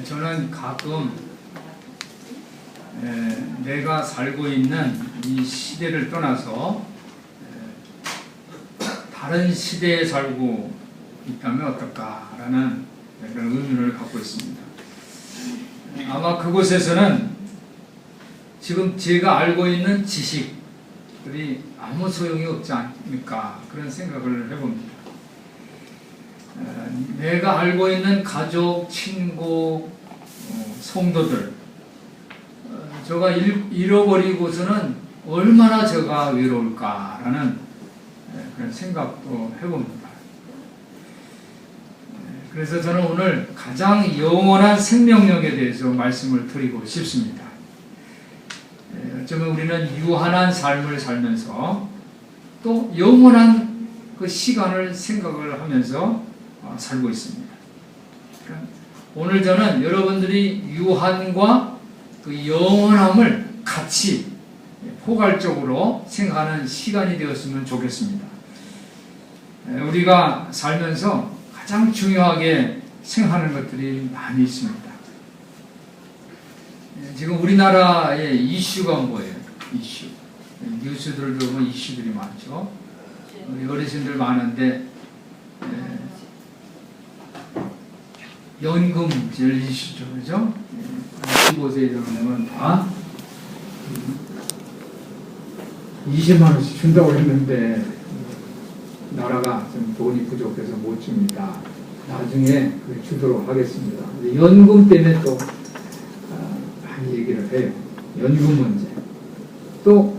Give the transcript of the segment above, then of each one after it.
저는 가끔 내가 살고 있는 이 시대를 떠나서 다른 시대에 살고 있다면 어떨까라는 그런 의문을 갖고 있습니다. 아마 그곳에서는 지금 제가 알고 있는 지식들이 아무 소용이 없지 않습니까? 그런 생각을 해봅니다. 내가 알고 있는 가족, 친구, 성도들 저가 잃어버리고서는 얼마나 저가 외로울까라는 그런 생각도 해봅니다. 그래서 저는 오늘 가장 영원한 생명력에 대해서 말씀을 드리고 싶습니다. 어쩌면 우리는 유한한 삶을 살면서 또 영원한 그 시간을 생각을 하면서 살고 있습니다. 오늘 저는 여러분들이 유한과 그 영원함을 같이 포괄적으로 생각하는 시간이 되었으면 좋겠습니다. 우리가 살면서 가장 중요하게 생각하는 것들이 많이 있습니다. 지금 우리나라의 이슈가 뭐예요? 이슈. 뉴스들을 보면 이슈들이 많죠. 우리 어르신들 많은데 연금 제일 이슈죠, 그죠? 15세 이상이면 다 20만 원씩 준다고 했는데 나라가 좀 돈이 부족해서 못 줍니다. 나중에 주도록 하겠습니다. 연금 때문에 또 많이 얘기를 해요. 연금 문제. 또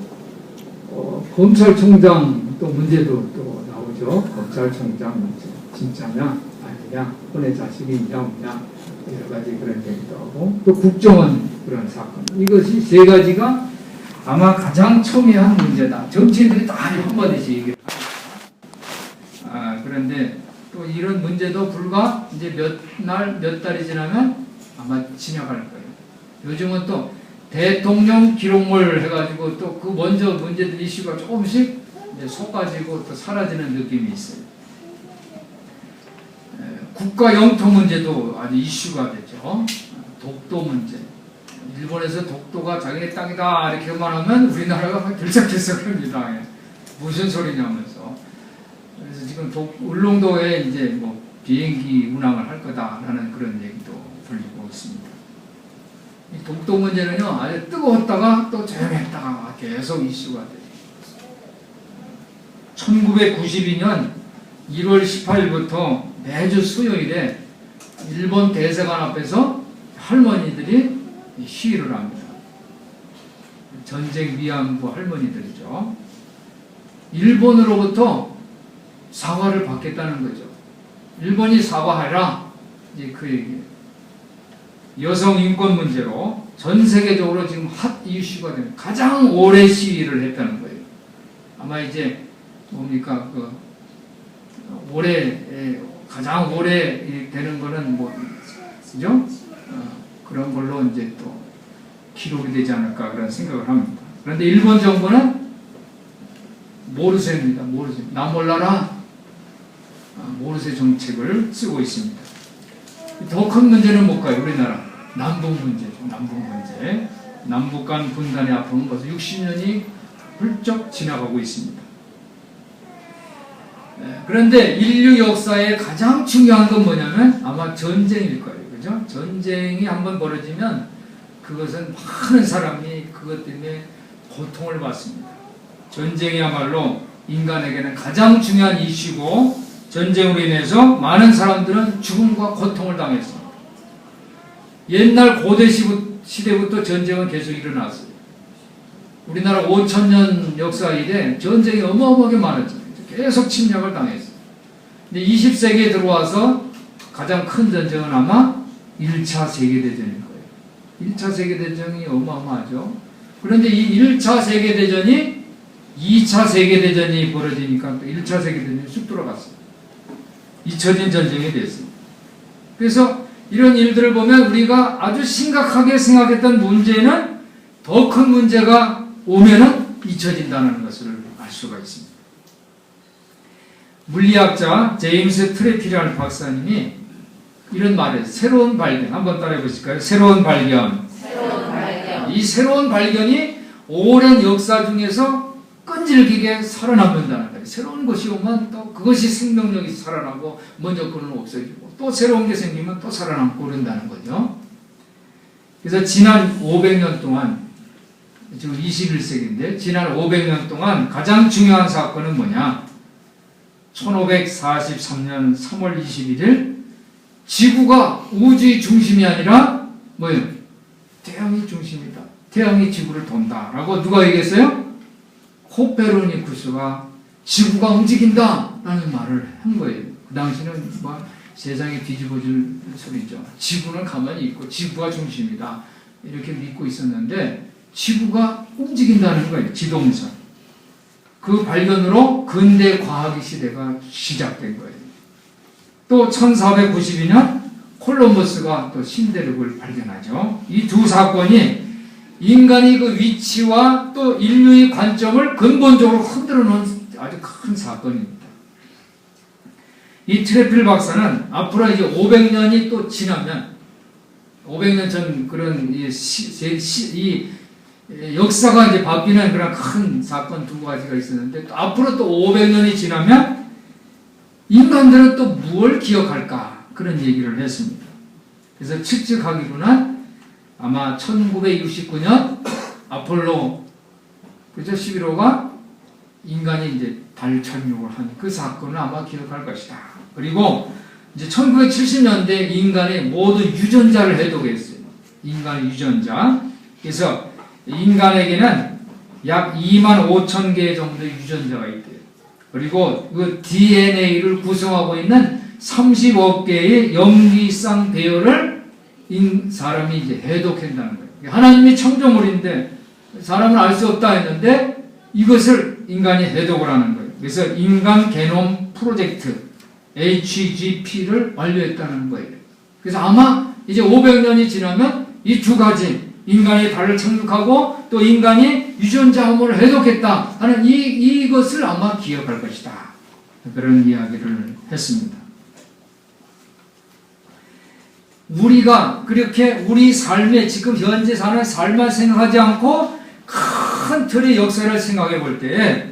검찰총장 또 문제도 또 나오죠. 검찰총장 문제. 진짜냐 아니냐, 혼의 자식이 있냐 없냐, 여러 가지 그런 얘기도 하고, 또 국정원 그런 사건. 이것이 세 가지가 아마 가장 첨예한 문제다. 정치인들이 다 한마디씩 얘기를 합니다. 그런데 또 이런 문제도 불과 이제 몇 달이 지나면 아마 지나갈 거예요. 요즘은 또 대통령 기록물 해가지고 또 그 먼저 문제들 이슈가 조금씩 이제 솟아지고 또 사라지는 느낌이 있어요. 국가 영토 문제도 아주 이슈가 되죠. 독도 문제. 일본에서 독도가 자기네 땅이다 이렇게만 하면 우리나라가 들썩들썩합니다. 무슨 소리냐면서. 그래서 지금 울릉도에 이제 뭐 비행기 운항을 할 거다라는 그런 얘기도 들리고 있습니다. 이 독도 문제는요, 아주 뜨거웠다가 또 조용했다가 계속 이슈가 돼요. 1992년 1월 18일부터 매주 수요일에 일본 대사관 앞에서 할머니들이 시위를 합니다. 전쟁 위안부 할머니들이죠. 일본으로부터 사과를 받겠다는 거죠. 일본이 사과하라, 이제 그 얘기예요. 여성 인권 문제로 전 세계적으로 지금 핫 이슈가 되는 가장 오래 시위를 했다는 거예요. 아마 이제 뭡니까 가장 오래 되는 거는 뭐 그죠? 그런 걸로 이제 또 기록이 되지 않을까 그런 생각을 합니다. 그런데 일본 정부는 모르쇠입니다. 모르쇠. 나 몰라라. 모르쇠 정책을 쓰고 있습니다. 더 큰 문제는 뭘까요? 우리나라 남북 문제죠. 남북 문제. 남북 간 분단의 아픔은 벌써 60년이 훌쩍 지나가고 있습니다. 그런데 인류 역사의 가장 중요한 건 뭐냐면 아마 전쟁일 거예요. 그죠? 전쟁이 한번 벌어지면 그것은 많은 사람이 그것 때문에 고통을 받습니다. 전쟁이야말로 인간에게는 가장 중요한 이슈고, 전쟁으로 인해서 많은 사람들은 죽음과 고통을 당했습니다. 옛날 고대 시대부터 전쟁은 계속 일어났어요. 우리나라 5,000년 역사 이래 전쟁이 어마어마하게 많았죠. 계속 침략을 당했어요. 근데 20세기에 들어와서 가장 큰 전쟁은 아마 1차 세계대전일 거예요. 1차 세계대전이 어마어마하죠. 그런데 이 1차 세계대전이 2차 세계대전이 벌어지니까 또 1차 세계대전이 쑥 들어갔어요. 잊혀진 전쟁이 됐어요. 그래서 이런 일들을 보면 우리가 아주 심각하게 생각했던 문제는 더 큰 문제가 오면은 잊혀진다는 것을 알 수가 있습니다. 물리학자 제임스 트레피라는 박사님이 이런 말을 새로운 발견 한번 따라해 보실까요? 새로운 발견. 새로운 발견. 이 새로운 발견이 오랜 역사 중에서 끈질기게 살아남는다는 거예요. 새로운 것이 오면 또 그것이 생명력이 살아나고 먼저 거는 없어지고 또 새로운 게 생기면 또 살아남고 그런다는 거죠. 그래서 지난 500년 동안 지금 21세기인데 지난 500년 동안 가장 중요한 사건은 뭐냐? 1543년 3월 21일 지구가 우주의 중심이 아니라 뭐예요? 태양이 중심이다. 태양이 지구를 돈다라고 누가 얘기했어요? 코페르니쿠스가 지구가 움직인다 라는 말을 한 거예요. 그 당시는 뭐 세상에 뒤집어질 소리죠. 지구는 가만히 있고 지구가 중심이다 이렇게 믿고 있었는데 지구가 움직인다는 거예요. 지동선. 그 발견으로 근대 과학의 시대가 시작된 거예요. 또 1492년 콜럼버스가 또 신대륙을 발견하죠. 이 두 사건이 인간의 그 위치와 또 인류의 관점을 근본적으로 흔들어 놓은 아주 큰 사건입니다. 이 트래필 박사는 앞으로 이제 500년이 또 지나면 500년 전 그런 이 역사가 이제 바뀌는 그런 큰 사건 두 가지가 있었는데 또 앞으로 또 500년이 지나면 인간들은 또 무엇을 기억할까 그런 얘기를 했습니다. 그래서 측측하기로는 아마 1969년 아폴로 그죠 11호가 인간이 이제 달 착륙을 한 그 사건을 아마 기억할 것이다. 그리고 이제 1970년대 인간의 모든 유전자를 해독했어요. 인간의 유전자. 그래서 인간에게는 약 2만 5천 개 정도의 유전자가 있대요. 그리고 그 DNA를 구성하고 있는 30억 개의 염기쌍 배열을 사람이 이제 해독한다는 거예요. 하나님이 창조물인데 사람은 알 수 없다 했는데 이것을 인간이 해독을 하는 거예요. 그래서 인간 게놈 프로젝트 HGP를 완료했다는 거예요. 그래서 아마 이제 500년이 지나면 이 두 가지 인간이 달을 착륙하고 또 인간이 유전자 암호를 해독했다 하는 이것을 아마 기억할 것이다. 그런 이야기를 했습니다. 우리가 그렇게 우리 삶에 지금 현재 사는 삶만 생각하지 않고 큰 틀의 역사를 생각해 볼 때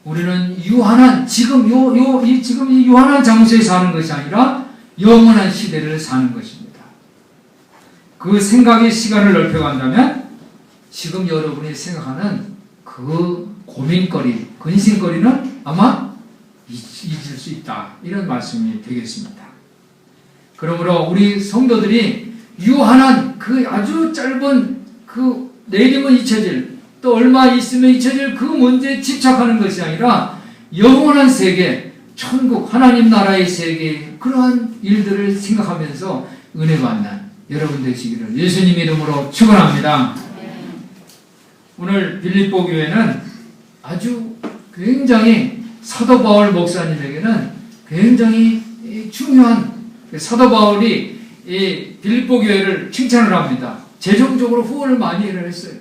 우리는 유한한 지금 이 유한한 장소에 사는 것이 아니라 영원한 시대를 사는 것입니다. 그 생각의 시간을 넓혀간다면 지금 여러분이 생각하는 그 고민거리, 근심거리는 아마 잊을 수 있다. 이런 말씀이 되겠습니다. 그러므로 우리 성도들이 유한한 그 아주 짧은 그 내일이면 잊혀질 또 얼마 있으면 잊혀질 그 문제에 집착하는 것이 아니라 영원한 세계, 천국, 하나님 나라의 세계 그러한 일들을 생각하면서 은혜 받는 여러분 되시기를 예수님 이름으로 축원합니다. 오늘 빌립보 교회는 아주 굉장히 사도 바울 목사님에게는 굉장히 중요한 사도 바울이 이 빌립보 교회를 칭찬을 합니다. 재정적으로 후원을 많이 했어요.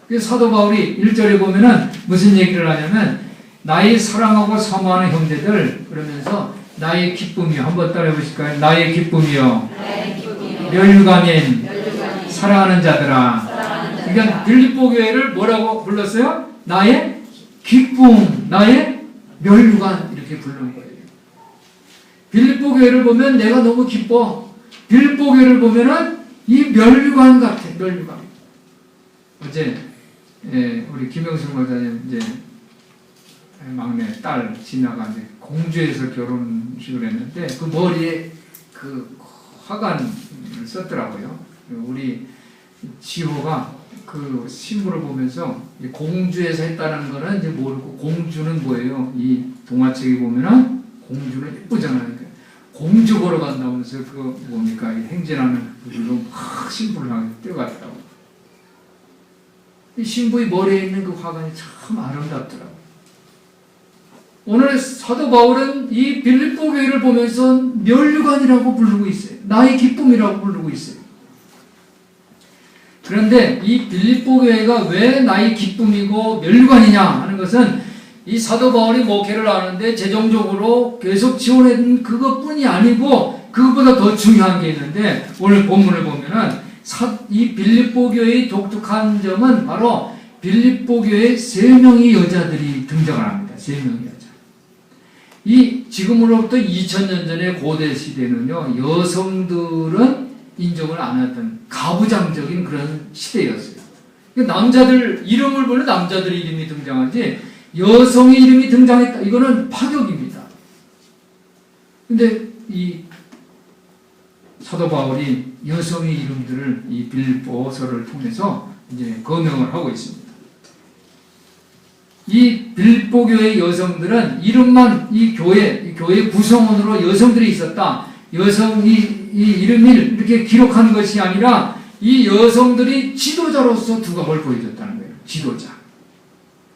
그래서 사도 바울이 1절에 보면은 무슨 얘기를 하냐면 나의 사랑하고 사모하는 형제들 그러면서 나의 기쁨이요. 한번 따라해 보실까요? 나의 기쁨이요. 멸류관인 사랑하는 자들아. 그러니까 빌립보 교회를 뭐라고 불렀어요? 나의 기쁨, 나의 멸류관 이렇게 부르는 거예요. 빌립보 교회를 보면 내가 너무 기뻐. 빌립보 교회를 보면은 이 멸류관 같아. 멸류관. 어제 우리 김영순 목사님 이제 막내 딸 지나가 이제 공주에서 결혼식을 했는데 그 머리에 그 화관을 썼더라고요. 우리 지호가 그 신부를 보면서 공주에서 했다는 거는 이제 모르고 공주는 뭐예요? 이 동화책에 보면은 공주는 예쁘잖아요. 공주 보러 간다면서 그 뭡니까 행진하는 그걸로 막 신부를 하게 뛰어갔다고. 이 신부의 머리에 있는 그 화관이 참 아름답더라고요. 오늘 사도 바울은 이 빌립보 교회를 보면서 멸류관이라고 부르고 있어요. 나의 기쁨이라고 부르고 있어요. 그런데 이 빌립보 교회가 왜 나의 기쁨이고 멸류관이냐 하는 것은 이 사도 바울이 목회를 하는데 재정적으로 계속 지원했던 그것뿐이 아니고 그것보다 더 중요한 게 있는데 오늘 본문을 보면은 이 빌립보 교회의 독특한 점은 바로 빌립보 교회에 3명의 여자들이 등장을 합니다. 3명의 여자. 이 지금으로부터 2000년 전의 고대 시대는요, 여성들은 인정을 안 했던 가부장적인 그런 시대였어요. 남자들 이름을 보는 남자들의 이름이 등장하지 여성의 이름이 등장했다. 이거는 파격입니다. 근데 이 사도 바울이 여성의 이름들을 이 빌립보서를 통해서 이제 거명을 하고 있습니다. 이 빌립보 교회 여성들은 이름만 이 교회 구성원으로 여성들이 있었다. 여성이 이 이름을 이렇게 기록한 것이 아니라 이 여성들이 지도자로서 두각을 보여줬다는 거예요. 지도자.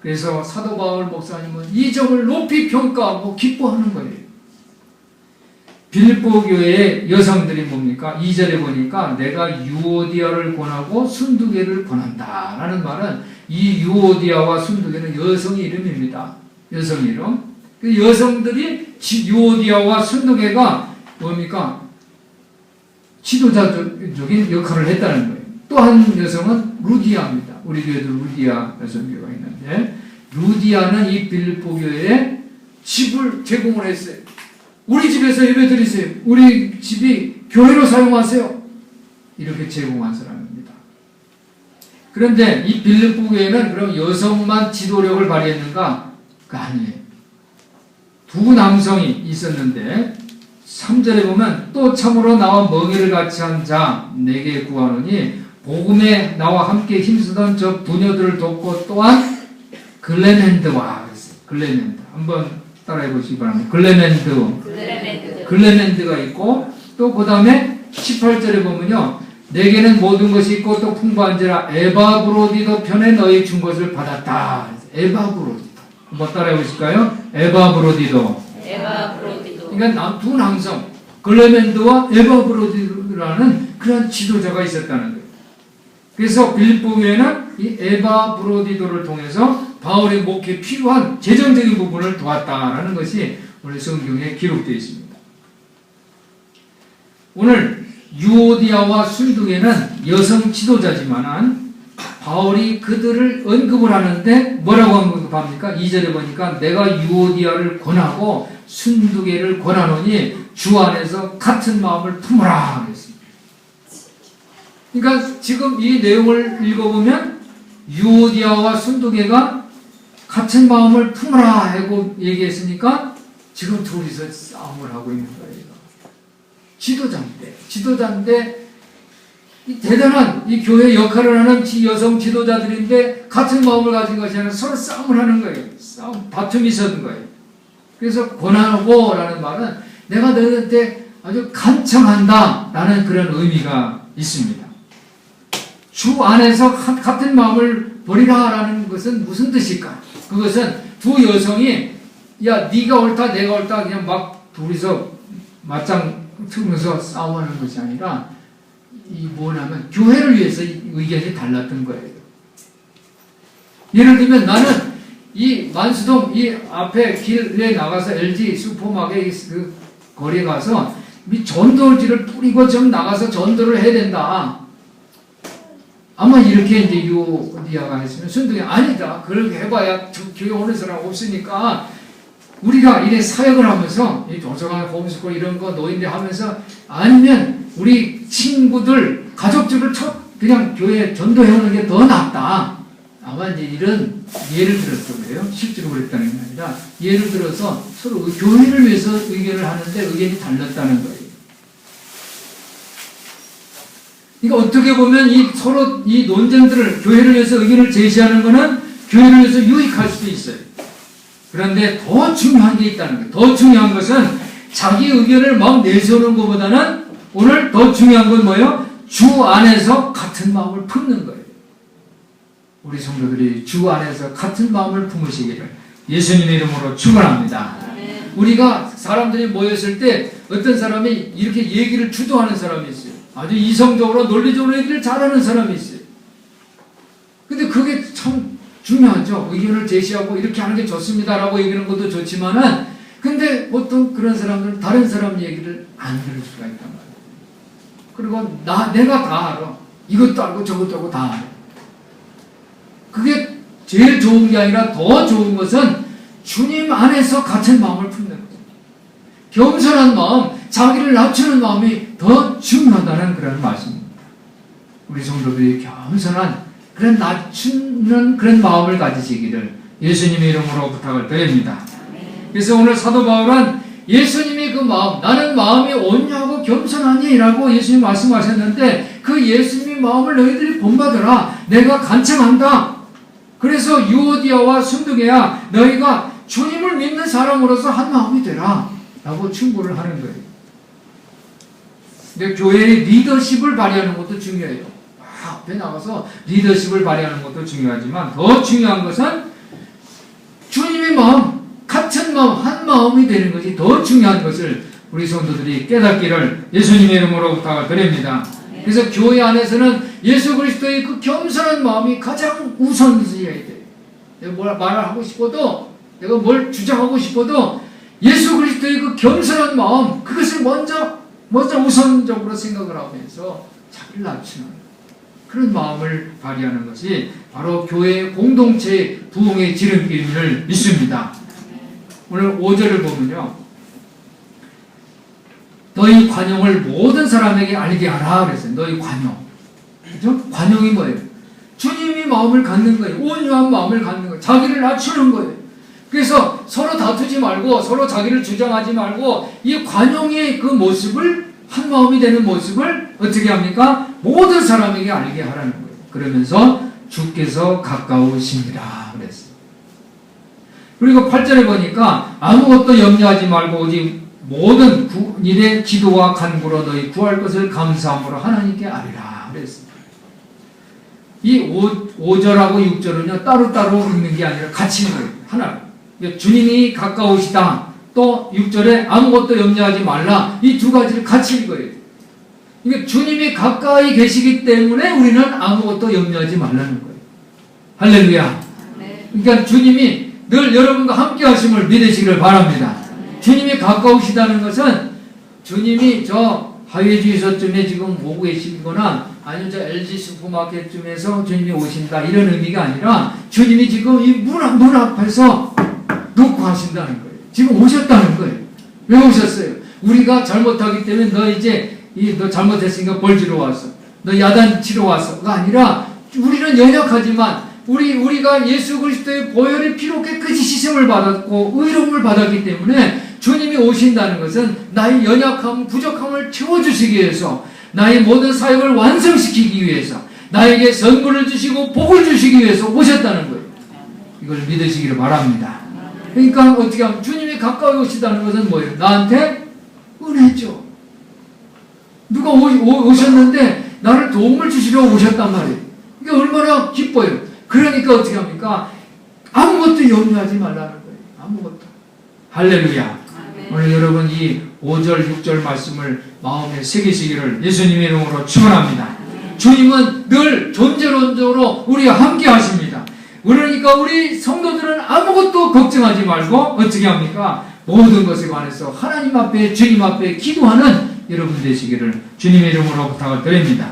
그래서 사도 바울 목사님은 이 점을 높이 평가하고 기뻐하는 거예요. 빌립보 교회의 여성들이 뭡니까? 2절에 보니까 내가 유오디아를 권하고 순두개를 권한다 라는 말은 이 유오디아와 순두개는 여성의 이름입니다. 여성 이름. 그 여성들이 유오디아와 순두개가 뭡니까? 지도자적인 역할을 했다는 거예요. 또 한 여성은 루디아입니다. 우리 교회도 루디아 여성교회가 있는데 루디아는 이 빌립보 교회에 집을 제공을 했어요. 우리 집에서 예배 드리세요. 우리 집이 교회로 사용하세요. 이렇게 제공한 사람입니다. 그런데 이 빌립보 교회는 그럼 여성만 지도력을 발휘했는가? 그 아니에요. 두 남성이 있었는데 3절에 보면 또 참으로 나와 멍에를 같이 한 자 내게 구하노니 복음에 나와 함께 힘쓰던 저 부녀들을 돕고 또한 글레멘드와 글레멘드 한번 따라해 보시기 바랍니다. 글레멘드가 있고 또 그 다음에 18절에 보면요 내게는 모든 것이 있고 또 풍부한지라 에바브로디도 편에 너희 준 것을 받았다. 에바브로디도 한번 따라해 보실까요? 에바브로디도 그러니까 두 남성 글레멘드와 에바브로디라는 그런 지도자가 있었다는 거예요. 그래서 빌립보 교회는 이 에바브로디도를 통해서 바울의 목회에 필요한 재정적인 부분을 도왔다라는 것이 오늘 성경에 기록되어 있습니다. 오늘 유오디아와 순두개는 여성 지도자지만 바울이 그들을 언급을 하는데 뭐라고 언급합니까? 2절에 보니까 내가 유오디아를 권하고 순두개를 권하노니 주 안에서 같은 마음을 품으라 그랬습니다. 그러니까 지금 이 내용을 읽어보면 유오디아와 순두개가 같은 마음을 품으라 하고 얘기했으니까 지금 둘이서 싸움을 하고 있는 거예요. 지도자인데 이 대단한 이 교회 역할을 하는 여성 지도자들인데 같은 마음을 가진 것이 아니라 서로 싸움을 하는 거예요. 다툼이 있었던 거예요. 그래서 권하고 라는 말은 내가 너희한테 아주 간청한다 라는 그런 의미가 있습니다. 주 안에서 같은 마음을 버리라 라는 것은 무슨 뜻일까? 그것은 두 여성이 야 네가 옳다 내가 옳다 그냥 막 둘이서 맞짱 틀면서 싸우는 것이 아니라 이 뭐냐면 교회를 위해서 의견이 달랐던 거예요. 예를 들면 나는 이 만수동 이 앞에 길에 나가서 LG 슈퍼마켓 그 거리에 가서 이 전도지를 뿌리고 좀 나가서 전도를 해야 된다. 아마 이렇게 이제 유오디아가 했으면 순둥이 아니다. 그렇게 해봐야 교회 오는 사람 없으니까 우리가 이래 사역을 하면서 이 도서관 홈스쿨 이런 거 노인들 하면서 아니면 우리 친구들 가족들을 그냥 교회에 전도해오는 게 더 낫다. 아마 이제 이런 예를 들었던 거예요. 실제로 그랬다는 게 아니라 예를 들어서 서로 교회를 위해서 의견을 하는데 의견이 달랐다는 거예요. 그러니까 어떻게 보면 서로 이 논쟁들을 교회를 위해서 의견을 제시하는 것은 교회를 위해서 유익할 수도 있어요. 그런데 더 중요한 게 있다는 거예요. 더 중요한 것은 자기 의견을 막 내세우는 것보다는 오늘 더 중요한 건 뭐예요? 주 안에서 같은 마음을 품는 거예요. 우리 성도들이 주 안에서 같은 마음을 품으시기를 예수님의 이름으로 축원합니다. 우리가 사람들이 모였을 때 어떤 사람이 이렇게 얘기를 주도하는 사람이 있어요. 아주 이성적으로 논리적으로 얘기를 잘하는 사람이 있어요. 근데 그게 참 중요하죠. 의견을 제시하고 이렇게 하는 게 좋습니다라고 얘기하는 것도 좋지만은 근데 보통 그런 사람들은 다른 사람 얘기를 안 들을 수가 있단 말이에요. 그리고 내가 다 알아. 이것도 알고 저것도 알고 다 알아. 그게 제일 좋은 게 아니라 더 좋은 것은 주님 안에서 같은 마음을 품는 거죠. 겸손한 마음, 자기를 낮추는 마음이 더 중요하다는 그런 말씀입니다. 우리 성도들이 겸손한 그런 낮추는 그런 마음을 가지시기를 예수님의 이름으로 부탁을 드립니다. 그래서 오늘 사도 바울은 예수님의 그 마음, 나는 마음이 온유하고 겸손하니 라고 예수님 말씀하셨는데 그 예수님의 마음을 너희들이 본받으라. 내가 간청한다. 그래서 유오디아와 순두개야 너희가 주님을 믿는 사람으로서 한 마음이 되라 라고 충고를 하는 거예요. 근데 교회의 리더십을 발휘하는 것도 중요해요. 앞에 나가서 리더십을 발휘하는 것도 중요하지만 더 중요한 것은 주님의 마음, 같은 마음, 한 마음이 되는 것이 더 중요한 것을 우리 성도들이 깨닫기를 예수님의 이름으로 부탁을 드립니다. 그래서 교회 안에서는 예수 그리스도의 그 겸손한 마음이 가장 우선시해야 돼요. 내가 뭘 말을 하고 싶어도, 내가 뭘 주장하고 싶어도 예수 그리스도의 그 겸손한 마음, 그것을 먼저 우선적으로 생각을 하면서 자기를 낮추는 그런 마음을 발휘하는 것이 바로 교회 공동체의 부흥의 지름길임을 믿습니다. 오늘 5절을 보면요. 너희 관용을 모든 사람에게 알게 하라 그랬어요. 너희 관용. 그죠? 관용이 뭐예요? 주님이 마음을 갖는 거예요. 온유한 마음을 갖는 거예요. 자기를 낮추는 거예요. 그래서 서로 다투지 말고 서로 자기를 주장하지 말고 이 관용의 그 모습을 한 마음이 되는 모습을 어떻게 합니까? 모든 사람에게 알게 하라는 거예요. 그러면서 주께서 가까우십니다. 그랬어요. 그리고 8절에 보니까 아무것도 염려하지 말고 오직 모든 일에 기도와 간구로 너희 구할 것을 감사함으로 하나님께 아뢰라. 그랬습니다. 이 5절하고 6절은요, 따로따로 있는 게 아니라 같이 있는 거예요. 하나. 주님이 가까우시다. 또 6절에 아무것도 염려하지 말라. 이 두 가지를 같이 읽어야 돼요. 그러니까 주님이 가까이 계시기 때문에 우리는 아무것도 염려하지 말라는 거예요. 할렐루야. 그러니까 주님이 늘 여러분과 함께 하심을 믿으시기를 바랍니다. 주님이 가까우시다는 것은 주님이 저 하회주의소쯤에 지금 오고 계시거나 아니면 저 LG 슈퍼마켓쯤에서 주님이 오신다 이런 의미가 아니라 주님이 지금 이 문 앞에서 놓고 하신다는 거예요. 지금 오셨다는 거예요. 왜 오셨어요? 우리가 잘못하기 때문에 너 잘못했으니까 벌 주러 왔어. 너 야단 치러 왔어가 아니라 우리는 연약하지만 우리가 예수 그리스도의 보혈의 피로 깨끗이 씻음을 받았고 의로움을 받았기 때문에 주님이 오신다는 것은 나의 연약함, 부족함을 채워주시기 위해서 나의 모든 사역을 완성시키기 위해서 나에게 선물을 주시고 복을 주시기 위해서 오셨다는 거예요. 이걸 믿으시기를 바랍니다. 그러니까 어떻게 하면 주님이 가까이 오시다는 것은 뭐예요? 나한테 은혜죠. 누가 오셨는데 나를 도움을 주시려고 오셨단 말이에요. 이게 얼마나 기뻐요. 그러니까 어떻게 합니까? 아무것도 염려하지 말라는 거예요. 아무것도. 할렐루야. 오늘 여러분 이 5절 6절 말씀을 마음에 새기시기를 예수님의 이름으로 축원합니다. 주님은 늘 존재론적으로 우리와 함께 하십니다. 그러니까 우리 성도들은 아무것도 걱정하지 말고 어떻게 합니까? 모든 것에 관해서 하나님 앞에 주님 앞에 기도하는 여러분 되시기를 주님의 이름으로 부탁을 드립니다.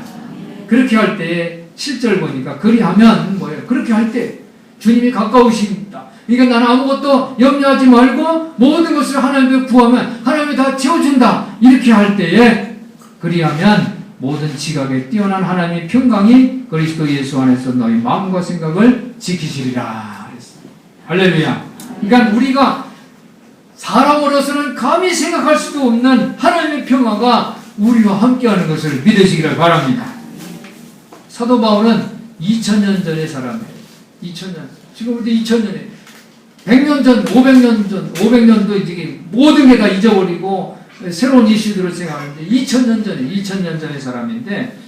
그렇게 할 때 7절 보니까 그리하면 뭐예요? 그렇게 할 때 주님이 가까우십니다. 그러니까 나는 아무것도 염려하지 말고 모든 것을 하나님께 구하면 하나님이 다 채워준다. 이렇게 할 때에 그리하면 모든 지각에 뛰어난 하나님의 평강이 그리스도 예수 안에서 너희 마음과 생각을 지키시리라. 할렐루야. 그러니까 우리가 사람으로서는 감히 생각할 수도 없는 하나님의 평화가 우리와 함께하는 것을 믿으시기를 바랍니다. 사도 바울은 2000년 전의 사람이에요. 2000년. 지금부터 2000년에 100년 전, 500년 전, 500년도 이제 모든 게 다 잊어버리고 새로운 이슈들을 생각하는데 2000년 전의 사람인데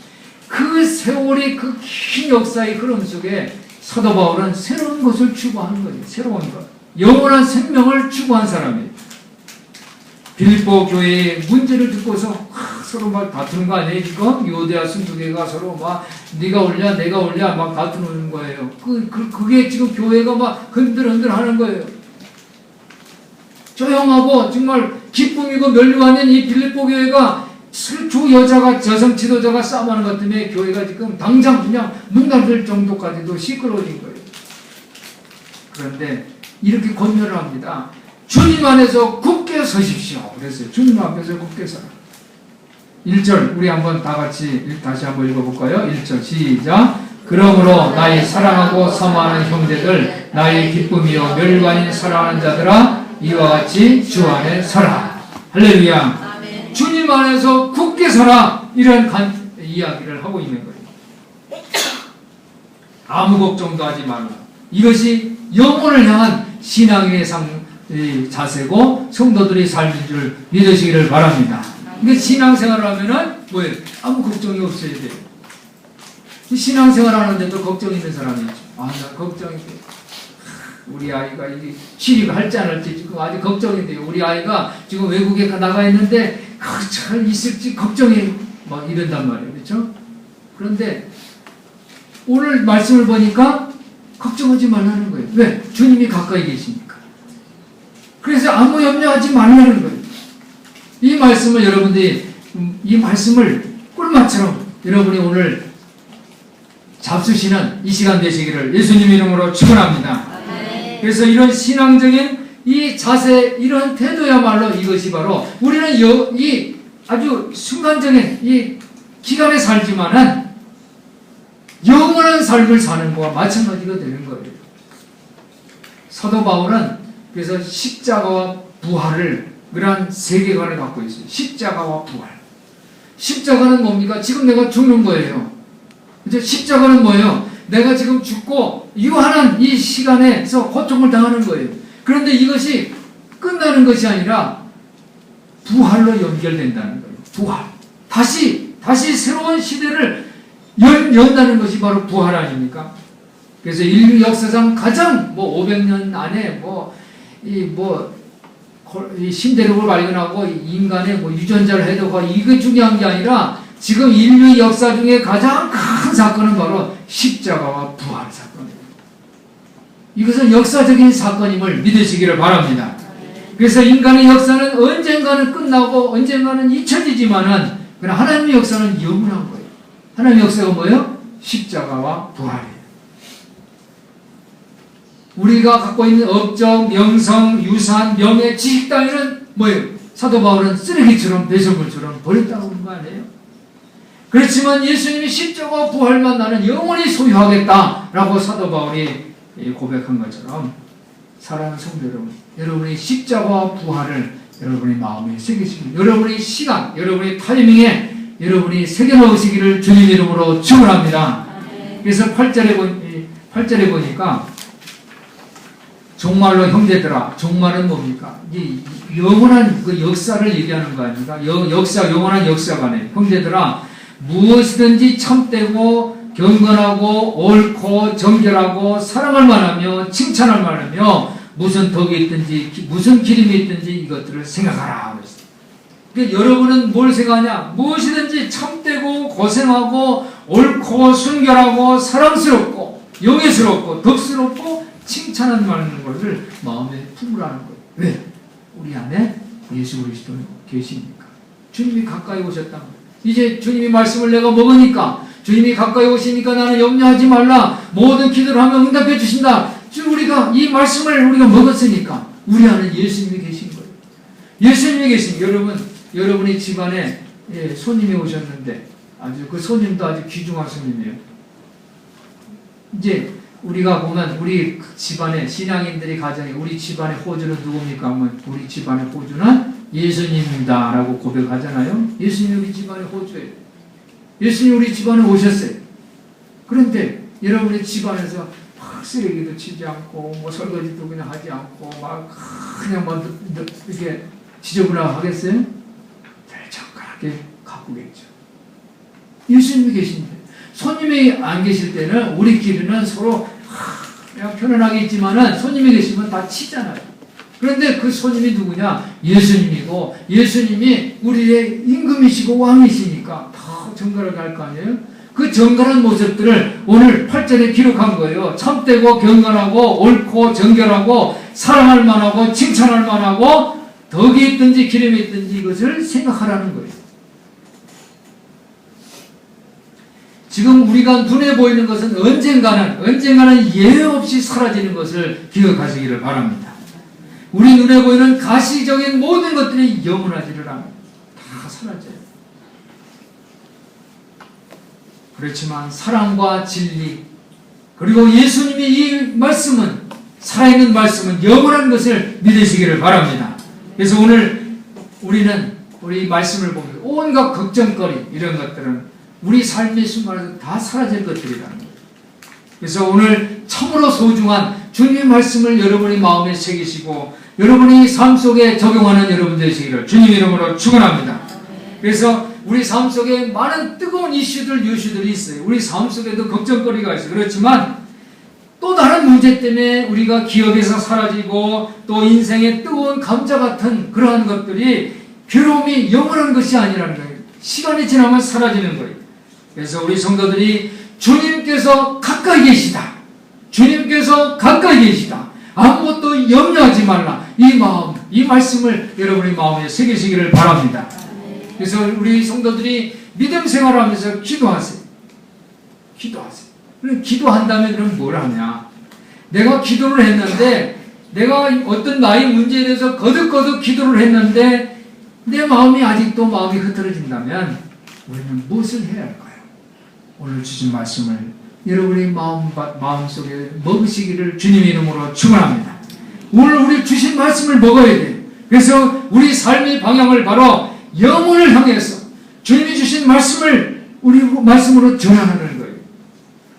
그 세월의 그 긴 역사의 흐름 속에 사도 바울은 새로운 것을 추구하는 거예요. 새로운 것. 영원한 생명을 추구한 사람이에요. 빌립보 교회의 문제를 듣고서 서로 막 다투는 거 아니에요? 지금 유오디아 순두개가 서로 막 네가 올냐 내가 올냐 막 다투는 거예요. 그게 지금 교회가 막 흔들흔들 하는 거예요. 조용하고 정말 기쁨이고 멸류관인 이 빌립보 교회가 주 여자가 저성 지도자가 싸움하는 것 때문에 교회가 지금 당장 그냥 문 닫을 정도까지도 시끄러워진 거예요. 그런데 이렇게 권면을 합니다. 주님 안에서 굳게 서십시오. 그랬어요. 주님 앞에서 굳게 서라. 1절 우리 한번 다 같이 다시 한번 읽어볼까요? 1절 시작. 그러므로 나의 사랑하고 사모하는 형제들, 나의 기쁨이요 멸관인 사랑하는 자들아, 이와 같이 주 안에 서라. 할렐루야. 아멘. 주님 안에서 굳게 서라. 이런 이야기를 하고 있는 거예요. 아무 걱정도 하지 말라. 이것이 영혼을 향한 신앙인의 자세고 성도들의 삶인 줄 믿으시기를 바랍니다. 그러니까 신앙생활을 하면은 뭐예요? 아무 걱정이 없어야 돼요. 신앙생활 하는데도 걱정 있는 사람이 있죠. 나 걱정이 돼. 우리 아이가 이게 취직을 할지 안 할지 지금 아주 걱정이 돼요. 우리 아이가 지금 외국에 나가 있는데 잘 있을지 걱정이 막 이런단 말이에요. 그렇죠? 그런데 오늘 말씀을 보니까 걱정하지 말라는 거예요. 왜? 주님이 가까이 계시니까. 그래서 아무 염려하지 말라는 거예요. 이 말씀을 여러분들이 이 말씀을 꿀맛처럼 여러분이 오늘 잡수시는 이 시간 되시기를 예수님 이름으로 축원합니다. 그래서 이런 신앙적인 이 자세, 이런 태도야말로 이것이 바로 우리는 이 아주 순간적인 이 기간에 살지만은 영원한 삶을 사는 것과 마찬가지가 되는 거예요. 사도 바울은 그래서 십자가와 부활을 그런 세계관을 갖고 있어요. 십자가와 부활. 십자가는 뭡니까? 지금 내가 죽는 거예요. 이제 십자가는 뭐예요? 내가 지금 죽고 유한한 이 시간에서 고통을 당하는 거예요. 그런데 이것이 끝나는 것이 아니라 부활로 연결된다는 거예요. 부활. 다시 새로운 시대를 연다는 것이 바로 부활 아닙니까? 그래서 인류 역사상 가장 500년 안에 이 신대륙을 발견하고 인간의 유전자를 해독하고 이게 중요한 게 아니라 지금 인류 역사 중에 가장 큰 사건은 바로 십자가와 부활 사건이에요. 이것은 역사적인 사건임을 믿으시기를 바랍니다. 그래서 인간의 역사는 언젠가는 끝나고 언젠가는 잊혀지지만은 그러나 하나님의 역사는 영원한 거예요. 하나님의 역사가 뭐예요? 십자가와 부활이에요. 우리가 갖고 있는 업적, 명성, 유산, 명예, 지식 따위는 뭐예요? 사도 바울은 쓰레기처럼 배설물처럼 버렸다고 그런 거 아니에요? 그렇지만 예수님이 십자가와 부활만 나는 영원히 소유하겠다라고 사도 바울이 고백한 것처럼 사랑하는 성도 여러분, 여러분의 십자가와 부활을 여러분의 마음에 새기시고 여러분의 시간, 여러분의 타이밍에 여러분이 새겨넣으시기를 주님 이름으로 축원합니다. 그래서 8절에 보니까 종말로 형제들아, 종말은 뭡니까? 이 영원한 그 역사를 얘기하는 거 아닙니까? 영원한 역사관에 형제들아, 무엇이든지 참되고 경건하고 옳고 정결하고 사랑할 만하며 칭찬할 만하며 무슨 덕이 있든지 무슨 기름이 있든지 이것들을 생각하라. 그러니까 여러분은 뭘 생각하냐? 무엇이든지 참되고 고생하고 옳고 순결하고 사랑스럽고 영예스럽고 덕스럽고 칭찬하는 것을 마음에 품으라는 거예요. 왜? 우리 안에 예수 그리스도 계시니까. 주님이 가까이 오셨다는 거예요. 이제 주님이 말씀을 내가 먹으니까 주님이 가까이 오시니까 나는 염려하지 말라. 모든 기도를 하면 응답해 주신다. 우리가 이 말씀을 우리가 먹었으니까 우리 안에 예수님이 계신 거예요. 예수님이 계신 여러분의 집안에 손님이 오셨는데 아주 그 손님도 아주 귀중한 손님이에요. 이제 우리가 보면 우리 집안에 신앙인들이 가정에 우리 집안의 호주는 누굽니까? 하면 우리 집안의 호주는 예수님입니다 라고 고백하잖아요. 예수님이 우리 집안의 호주예요. 예수님이 우리 집안에 오셨어요. 그런데 여러분의 집안에서 막 쓰레기도 치지 않고 설거지도 그냥 하지 않고 막 그냥 이렇게 지저분하게 하겠어요? 널쩍하게 가꾸겠죠. 예수님이 계신데 손님이 안 계실 때는 우리끼리는 서로 그냥 편안하게 있지만은 손님이 계시면 다 치잖아요. 그런데 그 손님이 누구냐? 예수님이고 예수님이 우리의 임금이시고 왕이시니까 다 정갈하게 할 거 아니에요? 그 정갈한 모습들을 오늘 8절에 기록한 거예요. 참되고 경건하고 옳고 정결하고 사랑할 만하고 칭찬할 만하고 덕이 있든지 기름이 있든지 이것을 생각하라는 거예요. 지금 우리가 눈에 보이는 것은 언젠가는 예외 없이 사라지는 것을 기억하시기를 바랍니다. 우리 눈에 보이는 가시적인 모든 것들이 영원하지를 않아요. 다 사라져요. 그렇지만 사랑과 진리 그리고 예수님이 이 말씀은 살아있는 말씀은 영원한 것을 믿으시기를 바랍니다. 그래서 오늘 우리는 우리 말씀을 보면 온갖 걱정거리 이런 것들은 우리 삶의 순간에서 다 사라질 것들이라는 거예요. 그래서 오늘 참으로 소중한 주님의 말씀을 여러분의 마음에 새기시고 여러분이 삶 속에 적용하는 여러분 되시기를 주님 이름으로 축원합니다. 그래서 우리 삶 속에 많은 뜨거운 이슈들이 있어요. 우리 삶 속에도 걱정거리가 있어요. 그렇지만 또 다른 문제 때문에 우리가 기억에서 사라지고 또 인생의 뜨거운 감자 같은 그러한 것들이 괴로움이 영원한 것이 아니라는 거예요. 시간이 지나면 사라지는 거예요. 그래서 우리 성도들이 주님께서 가까이 계시다. 주님께서 가까이 계시다. 아무것도 염려하지 말라. 이 마음, 이 말씀을 여러분의 마음에 새기시기를 바랍니다. 그래서 우리 성도들이 믿음 생활을 하면서 기도하세요. 그럼 기도한다면 그럼 뭘 하냐? 내가 기도를 했는데 내가 어떤 나의 문제에 대해서 거듭거듭 기도를 했는데 내 마음이 아직도 마음이 흐트러진다면 우리는 무엇을 해야 할까요? 오늘 주신 말씀을 여러분의 마음속에 먹으시기를 주님의 이름으로 축원합니다. 오늘 우리 주신 말씀을 먹어야 돼요. 그래서 우리 삶의 방향을 바로 영혼을 향해서 주님이 주신 말씀을 우리 말씀으로 전환하는 거예요.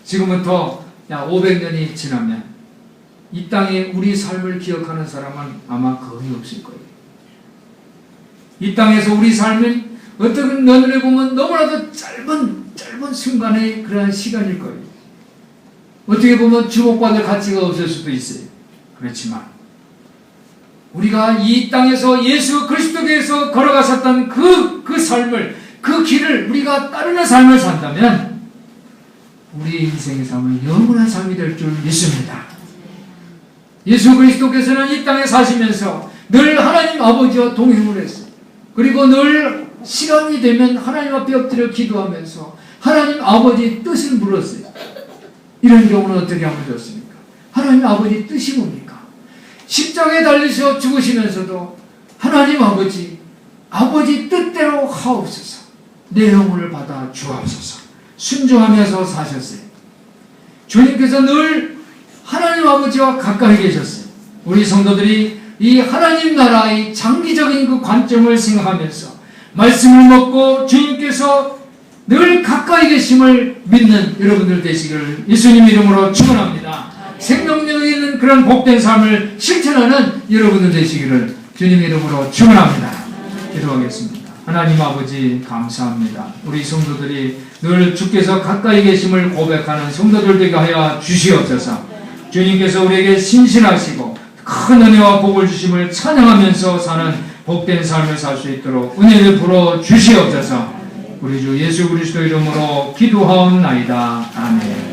지금부터 500년이 지나면 이 땅에 우리 삶을 기억하는 사람은 아마 거의 없을 거예요. 이 땅에서 우리 삶은 어떤 면으로 보면 너무나도 짧은 순간의 그러한 시간일 거예요. 어떻게 보면 주목받을 가치가 없을 수도 있어요. 그렇지만 우리가 이 땅에서 예수 그리스도께서 걸어가셨던 그 삶을, 그 길을 우리가 따르는 삶을 산다면 우리 인생의 삶은 영원한 삶이 될 줄 믿습니다. 예수 그리스도께서는 이 땅에 사시면서 늘 하나님 아버지와 동행을 했어요. 그리고 늘 시간이 되면 하나님 앞에 엎드려 기도하면서 하나님 아버지의 뜻을 물었어요. 이런 경우는 어떻게 하면 좋습니까? 하나님 아버지의 뜻이 뭡니까? 십자가에 달리셔 죽으시면서도 하나님 아버지 뜻대로 하옵소서. 내 영혼을 받아 주옵소서. 순종하면서 사셨어요. 주님께서 늘 하나님 아버지와 가까이 계셨어요. 우리 성도들이 이 하나님 나라의 장기적인 그 관점을 생각하면서 말씀을 먹고 주님께서 늘 가까이 계심을 믿는 여러분들 되시기를 예수님 이름으로 축원합니다. 생명력 있는 그런 복된 삶을 실천하는 여러분들 되시기를 주님 이름으로 축원합니다. 기도하겠습니다. 하나님 아버지 감사합니다. 우리 성도들이 늘 주께서 가까이 계심을 고백하는 성도들 되게 하여 주시옵소서. 주님께서 우리에게 신실하시고 큰 은혜와 복을 주심을 찬양하면서 사는 복된 삶을 살 수 있도록 은혜를 불어 주시옵소서. 우리 주 예수 그리스도 이름으로 기도하옵나이다. 아멘.